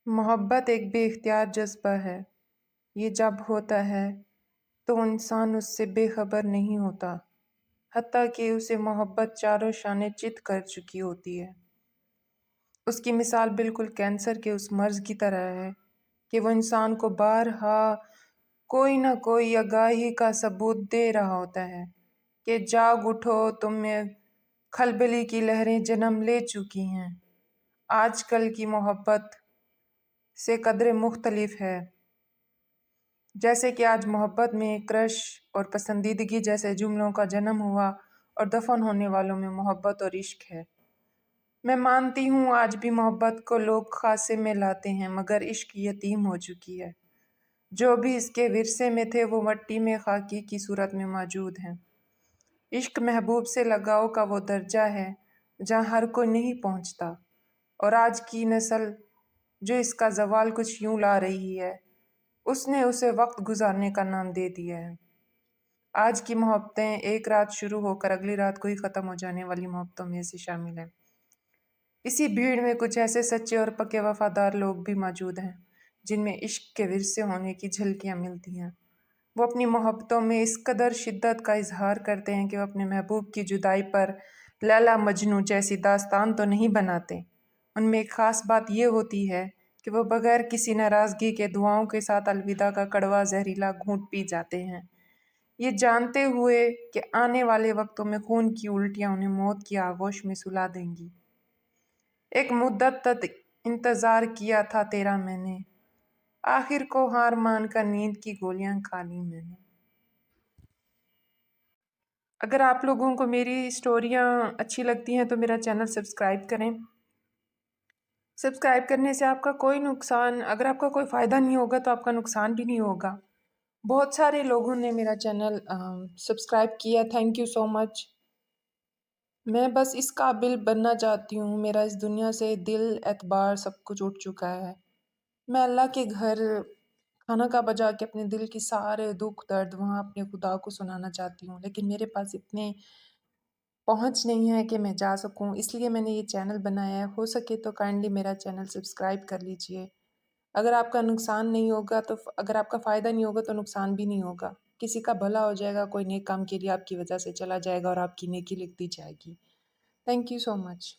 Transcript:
محبت ایک بے اختیار جذبہ ہے۔ یہ جب ہوتا ہے تو انسان اس سے بے خبر نہیں ہوتا، حتیٰ کہ اسے محبت چاروں شانے چت کر چکی ہوتی ہے۔ اس کی مثال بالکل کینسر کے اس مرض کی طرح ہے کہ وہ انسان کو بارہا کوئی نہ کوئی آگاہی کا ثبوت دے رہا ہوتا ہے کہ جاگ اٹھو، تم میں کھلبلی کی لہریں جنم لے چکی ہیں۔ آج کل کی محبت سے قدرے مختلف ہے۔ جیسے کہ آج محبت میں کرش اور پسندیدگی جیسے جملوں کا جنم ہوا اور دفن ہونے والوں میں محبت اور عشق ہے۔ میں مانتی ہوں آج بھی محبت کو لوگ خاصے میں لاتے ہیں، مگر عشق یتیم ہو چکی ہے۔ جو بھی اس کے ورثے میں تھے وہ مٹی میں خاکی کی صورت میں موجود ہیں۔ عشق محبوب سے لگاؤ کا وہ درجہ ہے جہاں ہر کوئی نہیں پہنچتا، اور آج کی نسل جو اس کا زوال کچھ یوں لا رہی ہے، اس نے اسے وقت گزارنے کا نام دے دیا ہے۔ آج کی محبتیں ایک رات شروع ہو کر اگلی رات کو ہی ختم ہو جانے والی محبتوں میں سے شامل ہیں۔ اسی بھیڑ میں کچھ ایسے سچے اور پکے وفادار لوگ بھی موجود ہیں جن میں عشق کے ورثے ہونے کی جھلکیاں ملتی ہیں۔ وہ اپنی محبتوں میں اس قدر شدت کا اظہار کرتے ہیں کہ وہ اپنے محبوب کی جدائی پر لیلا مجنوں جیسی داستان تو نہیں بناتے۔ ان میں ایک خاص بات یہ ہوتی ہے کہ وہ بغیر کسی ناراضگی کے دعاؤں کے ساتھ الوداع کا کڑوا زہریلا گھونٹ پی جاتے ہیں، یہ جانتے ہوئے کہ آنے والے وقتوں میں خون کی الٹیاں انہیں موت کی آغوش میں سلا دیں گی۔ ایک مدت تک انتظار کیا تھا تیرا میں نے، آخر کو ہار مان کر نیند کی گولیاں کھا لی میں نے۔ اگر آپ لوگوں کو میری سٹوریاں اچھی لگتی ہیں تو میرا چینل سبسکرائب کریں۔ سبسکرائب کرنے سے آپ کا کوئی نقصان، اگر آپ کا کوئی فائدہ نہیں ہوگا تو آپ کا نقصان بھی نہیں ہوگا۔ بہت سارے لوگوں نے میرا چینل سبسکرائب کیا، تھینک یو سو مچ۔ میں بس اس قابل بننا چاہتی ہوں، میرا اس دنیا سے دل اعتبار سب کچھ اٹھ چکا ہے۔ میں اللہ کے گھر کھانا کا بجا کے اپنے دل کی سارے دکھ درد وہاں اپنے خدا کو سنانا چاہتی ہوں، لیکن میرے پاس اتنے پہنچ نہیں ہے کہ میں جا سکوں، اس لیے میں نے یہ چینل بنایا ہے۔ ہو سکے تو کائنڈلی میرا چینل سبسکرائب کر لیجئے۔ اگر آپ کا نقصان نہیں ہوگا تو اگر آپ کا فائدہ نہیں ہوگا تو نقصان بھی نہیں ہوگا، کسی کا بھلا ہو جائے گا، کوئی نیک کام کے لیے آپ کی وجہ سے چلا جائے گا اور آپ کی نیکی لکھ دی جائے گی۔ Thank you so much.